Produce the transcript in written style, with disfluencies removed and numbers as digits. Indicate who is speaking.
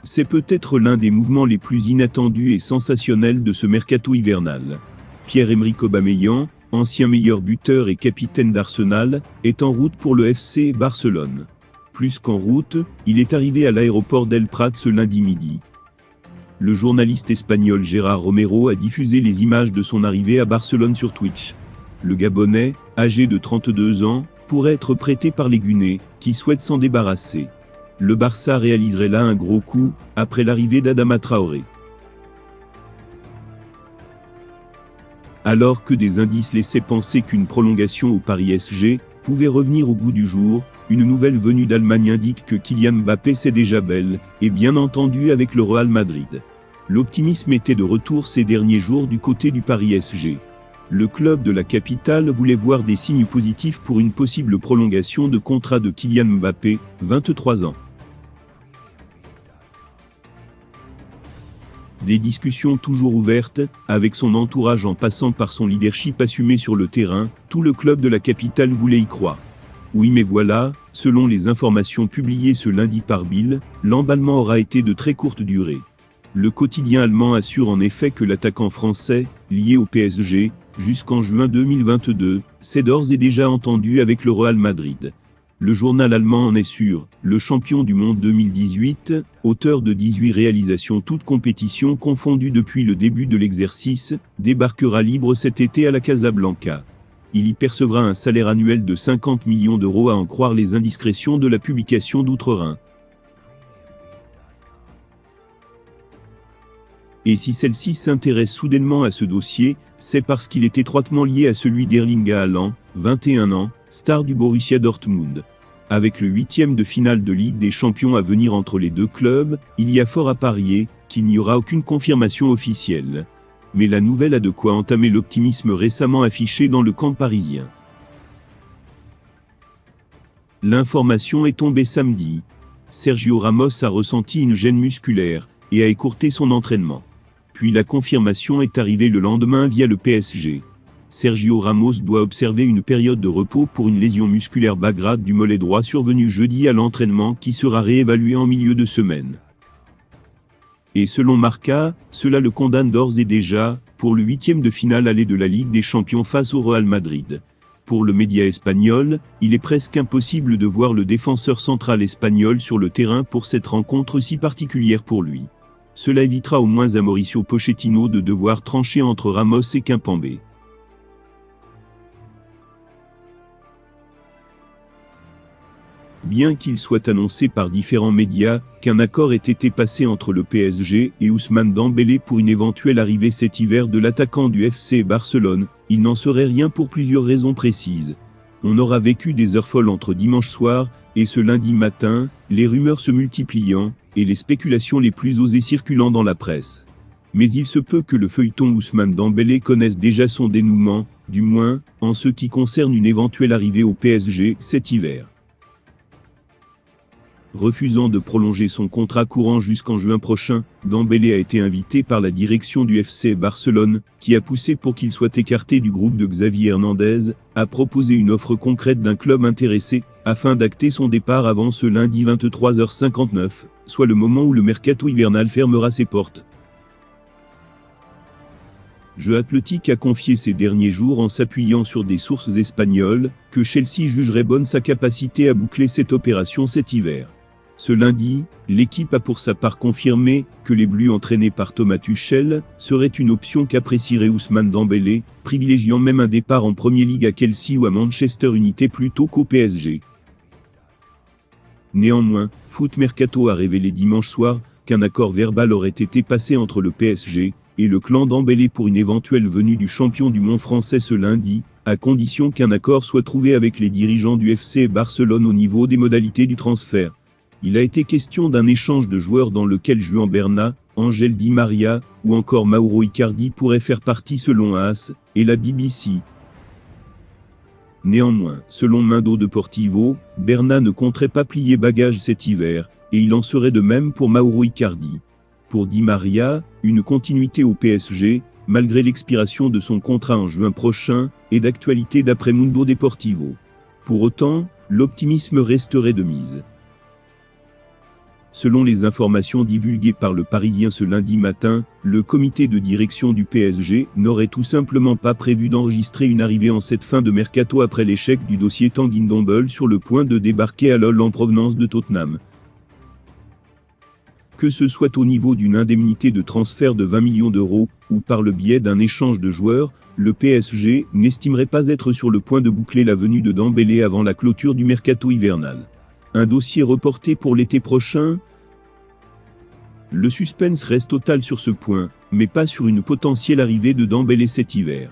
Speaker 1: C'est peut-être l'un des mouvements les plus inattendus et sensationnels de ce mercato hivernal. Pierre-Emerick Aubameyang, ancien meilleur buteur et capitaine d'Arsenal, est en route pour le FC Barcelone. Plus qu'en route, il est arrivé à l'aéroport d'El Prat ce lundi midi. Le journaliste espagnol Gérard Romero a diffusé les images de son arrivée à Barcelone sur Twitch. Le Gabonais, âgé de 32 ans, pourrait être prêté par les Gunners, qui souhaitent s'en débarrasser. Le Barça réaliserait là un gros coup, après l'arrivée d'Adama Traoré. Alors que des indices laissaient penser qu'une prolongation au Paris SG pouvait revenir au goût du jour, une nouvelle venue d'Allemagne indique que Kylian Mbappé sait déjà belle, et bien entendu avec le Real Madrid. L'optimisme était de retour ces derniers jours du côté du Paris SG. Le club de la capitale voulait voir des signes positifs pour une possible prolongation de contrat de Kylian Mbappé, 23 ans. Des discussions toujours ouvertes, avec son entourage en passant par son leadership assumé sur le terrain, tout le club de la capitale voulait y croire. Oui mais voilà, selon les informations publiées ce lundi par Bild, l'emballement aura été de très courte durée. Le quotidien allemand assure en effet que l'attaquant français, lié au PSG, jusqu'en juin 2022, s'est d'ores et déjà entendu avec le Real Madrid. Le journal allemand en est sûr, le champion du monde 2018, auteur de 18 réalisations toutes compétitions confondues depuis le début de l'exercice, débarquera libre cet été à la Casablanca. Il y percevra un salaire annuel de 50 millions d'euros à en croire les indiscrétions de la publication d'Outre-Rhin. Et si celle-ci s'intéresse soudainement à ce dossier, c'est parce qu'il est étroitement lié à celui d'Erling Haaland, 21 ans, star du Borussia Dortmund. Avec le 8e de finale de Ligue des Champions à venir entre les deux clubs, il y a fort à parier qu'il n'y aura aucune confirmation officielle. Mais la nouvelle a de quoi entamer l'optimisme récemment affiché dans le camp parisien. L'information est tombée samedi. Sergio Ramos a ressenti une gêne musculaire et a écourté son entraînement. Puis la confirmation est arrivée le lendemain via le PSG. Sergio Ramos doit observer une période de repos pour une lésion musculaire bas grade du mollet droit survenue jeudi à l'entraînement qui sera réévaluée en milieu de semaine. Et selon Marca, cela le condamne d'ores et déjà, pour le 8e de finale aller de la Ligue des Champions face au Real Madrid. Pour le média espagnol, il est presque impossible de voir le défenseur central espagnol sur le terrain pour cette rencontre si particulière pour lui. Cela évitera au moins à Mauricio Pochettino de devoir trancher entre Ramos et Kimpembe. Bien qu'il soit annoncé par différents médias qu'un accord ait été passé entre le PSG et Ousmane Dembélé pour une éventuelle arrivée cet hiver de l'attaquant du FC Barcelone, il n'en serait rien pour plusieurs raisons précises. On aura vécu des heures folles entre dimanche soir et ce lundi matin, les rumeurs se multipliant et les spéculations les plus osées circulant dans la presse. Mais il se peut que le feuilleton Ousmane Dembélé connaisse déjà son dénouement, du moins en ce qui concerne une éventuelle arrivée au PSG cet hiver. Refusant de prolonger son contrat courant jusqu'en juin prochain, Dembélé a été invité par la direction du FC Barcelone, qui a poussé pour qu'il soit écarté du groupe de Xavi Hernandez, a proposé une offre concrète d'un club intéressé, afin d'acter son départ avant ce lundi 23h59, soit le moment où le mercato hivernal fermera ses portes. Jeu Athletic a confié ces derniers jours en s'appuyant sur des sources espagnoles, que Chelsea jugerait bonne sa capacité à boucler cette opération cet hiver. Ce lundi, l'équipe a pour sa part confirmé que les Bleus entraînés par Thomas Tuchel seraient une option qu'apprécierait Ousmane Dembélé, privilégiant même un départ en Premier League à Chelsea ou à Manchester United plutôt qu'au PSG. Néanmoins, Foot Mercato a révélé dimanche soir qu'un accord verbal aurait été passé entre le PSG et le clan Dembélé pour une éventuelle venue du champion du monde français ce lundi, à condition qu'un accord soit trouvé avec les dirigeants du FC Barcelone au niveau des modalités du transfert. Il a été question d'un échange de joueurs dans lequel Juan Bernat, Ángel Di María ou encore Mauro Icardi pourraient faire partie selon AS et la BBC. Néanmoins, selon Mundo Deportivo, Bernat ne compterait pas plier bagages cet hiver, et il en serait de même pour Mauro Icardi. Pour Di María, une continuité au PSG, malgré l'expiration de son contrat en juin prochain, est d'actualité d'après Mundo Deportivo. Pour autant, l'optimisme resterait de mise. Selon les informations divulguées par le Parisien ce lundi matin, le comité de direction du PSG n'aurait tout simplement pas prévu d'enregistrer une arrivée en cette fin de mercato après l'échec du dossier Tanguy Ndombele sur le point de débarquer à Lille en provenance de Tottenham. Que ce soit au niveau d'une indemnité de transfert de 20 millions d'euros, ou par le biais d'un échange de joueurs, le PSG n'estimerait pas être sur le point de boucler la venue de Dembélé avant la clôture du mercato hivernal. Un dossier reporté pour l'été prochain? Le suspense reste total sur ce point, mais pas sur une potentielle arrivée de Dembélé cet hiver.